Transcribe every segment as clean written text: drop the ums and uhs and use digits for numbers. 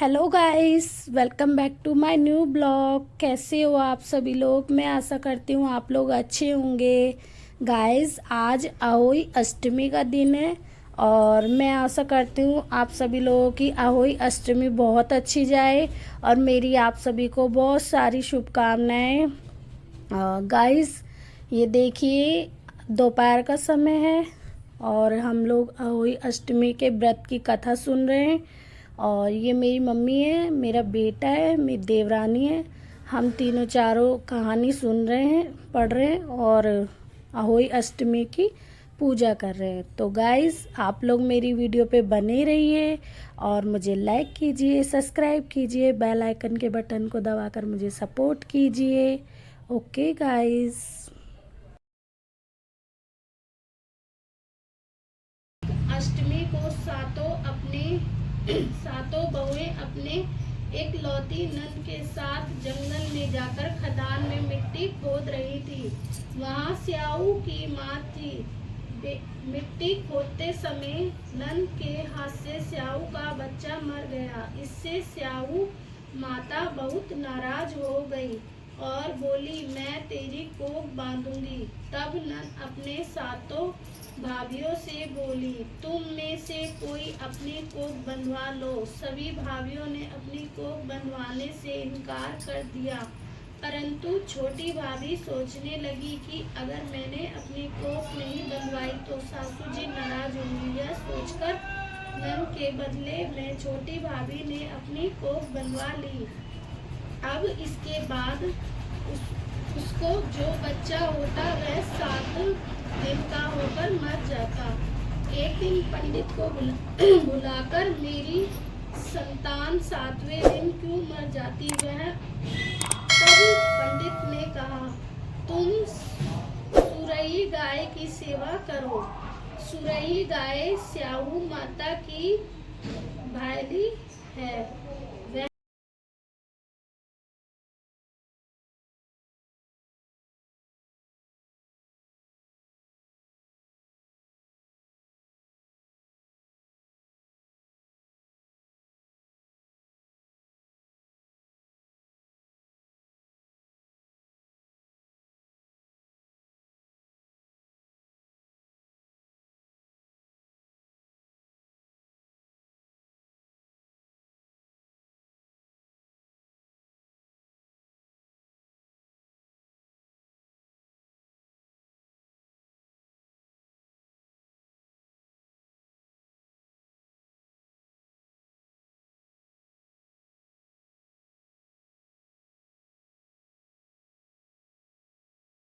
Hello guys, welcome back to my new blog. कैसे हो आप सभी लोग? मैं आशा करती हूँ आप लोग अच्छे होंगे। गाइस, आज अहोई अष्टमी का दिन है और मैं आशा करती हूँ आप सभी लोगों की अहोई अष्टमी बहुत अच्छी जाए और मेरी आप सभी को बहुत सारी शुभकामनाएं। गाइस, ये देखिए दोपहर का समय है और हम लोग अहोई अष्टमी के व्रत की कथा सुन रहे हैं। और ये मेरी मम्मी है, मेरा बेटा है, मेरी देवरानी है। हम तीनों चारों कहानी सुन रहे हैं, पढ़ रहे हैं और अहोई अष्टमी की पूजा कर रहे हैं। तो गाइस, आप लोग मेरी वीडियो पे बने रहिए और मुझे लाइक कीजिए, सब्सक्राइब कीजिए, बेल आइकन के बटन को दबाकर मुझे सपोर्ट कीजिए। Okay guys. अष्टमी को सातों बहुएं अपने एक लौती नंद के साथ जंगल में जाकर खदान में मिट्टी खोद रही थी। वहाँ स्याऊ की माँ थी। मिट्टी खोदते समय नंद के हाथ से स्याऊ का बच्चा मर गया। इससे स्याऊ माता बहुत नाराज हो गई और बोली, मैं तेरी कोख बांधूंगी। तब नंद अपने सातों भाभियों से बोली, तुम में से कोई अपनी कोख बंधवा लो। सभी भाभियों ने अपनी कोख बंधवाने से इनकार कर दिया, परंतु छोटी भाभी सोचने लगी कि अगर मैंने अपनी कोख नहीं बंधवाई तो सासू जी नाराज होंगी। यह सोचकर नंद के बदले में छोटी भाभी ने अपनी कोख बंधवा ली। अब इसके बाद उसको जो बच्चा होता वह 7 दिन का होकर मर जाता। एक दिन पंडित को बुलाकर मेरी संतान 7वें दिन क्यों मर जाती वह तब पंडित ने कहा, तुम सुरई गाय की सेवा करो। सुरई गाय स्याऊ माता की भाली है।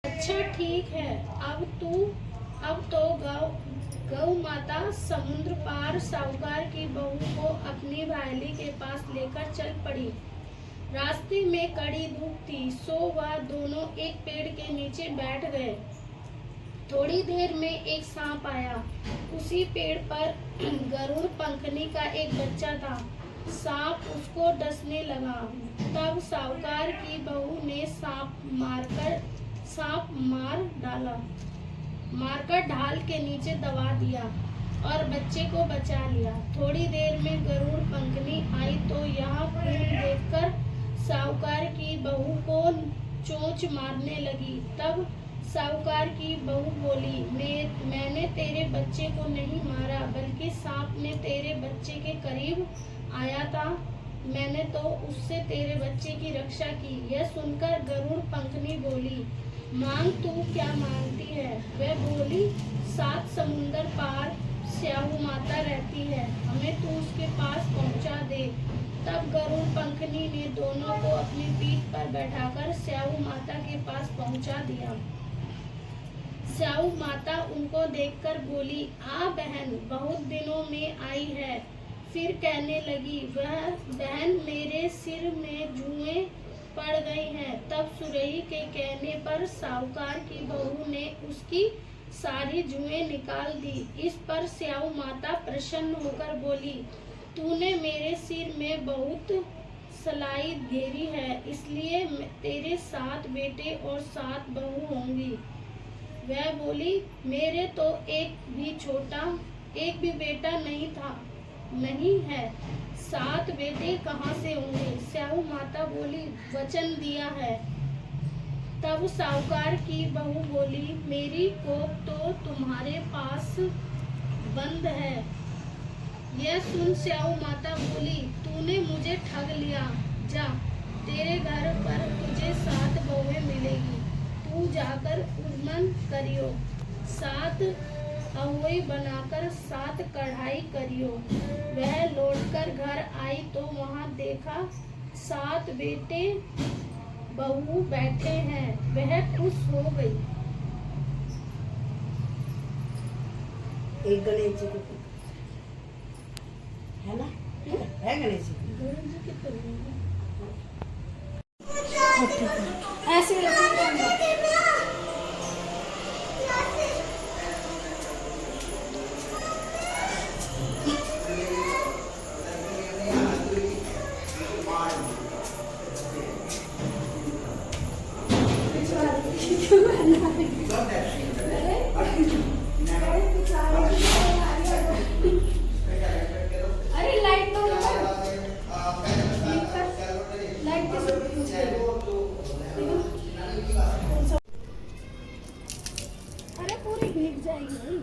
अच्छा ठीक है, अब तो गौ माता समुद्र पार साहूकार की बहू को अपनी भायली के पास लेकर चल पड़ी। रास्ते में कड़ी धूप थी, सो वह दोनों एक पेड़ के नीचे बैठ गए। थोड़ी देर में एक सांप आया। उसी पेड़ पर गरुड़ पंखनी का एक बच्चा था। सांप उसको डसने लगा। तब साहूकार की बहू ने सांप मारकर ढाल के नीचे दबा दिया और बच्चे को बचा लिया। थोड़ी देर में गरुड़ पंखनी आई तो यहाँ खून देखकर साहूकार की बहू को चोंच मारने लगी। तब साहूकार की बहू बोली, मैंने तेरे बच्चे को नहीं मारा, बल्कि सांप ने तेरे बच्चे के करीब आया था। मैंने तो उससे तेरे बच्चे की रक्षा की। यह सुनकर गरुड़ पंखनी बोली, मांग तू क्या मांगती है? वह बोली, 7 समुंदर पार स्याऊ माता रहती है, हमें तू उसके पास पहुंचा दे। तब गरुड़ पंखनी ने दोनों को अपनी पीठ पर बैठाकर स्याऊ माता के पास पहुंचा दिया। स्याऊ माता उनको देखकर बोली, आ बहन, बहुत दिनों में आई है। फिर कहने लगी, वह बहन मेरे सिर में जुएं पड़ गई हैं। तब सुरई के कहने पर साहूकार की बहू ने उसकी सारी जुएं निकाल दी। इस पर स्याऊ माता प्रसन्न होकर बोली, तूने मेरे सिर में बहुत सलाई घेरी है, इसलिए तेरे 7 बेटे और 7 बहू होंगी। वह बोली, मेरे तो एक भी बेटा नहीं था। नहीं है। 7 बेटे कहाँ से होंगे? स्याऊ माता बोली, वचन दिया है। तब साहूकार की बहू बोली, मेरी कोख तो तुम्हारे पास बंद है। यह सुन स्याऊ माता बोली, तूने मुझे ठग लिया। जा, तेरे घर पर तुझे 7 बहुएं मिलेगी। तू जाकर उर्मन करियो, 7 अहुई बनाकर 7 कढ़ाई करियो। वह लौटकर घर आई तो वहां देखा 7 बेटे बहू बैठे हैं। वह खुश हो गई। एक गणेश जी की है ना, है गणेश जी ऐसे अरे लाइट तो लाइट अरे पूरी भीग जाएगी।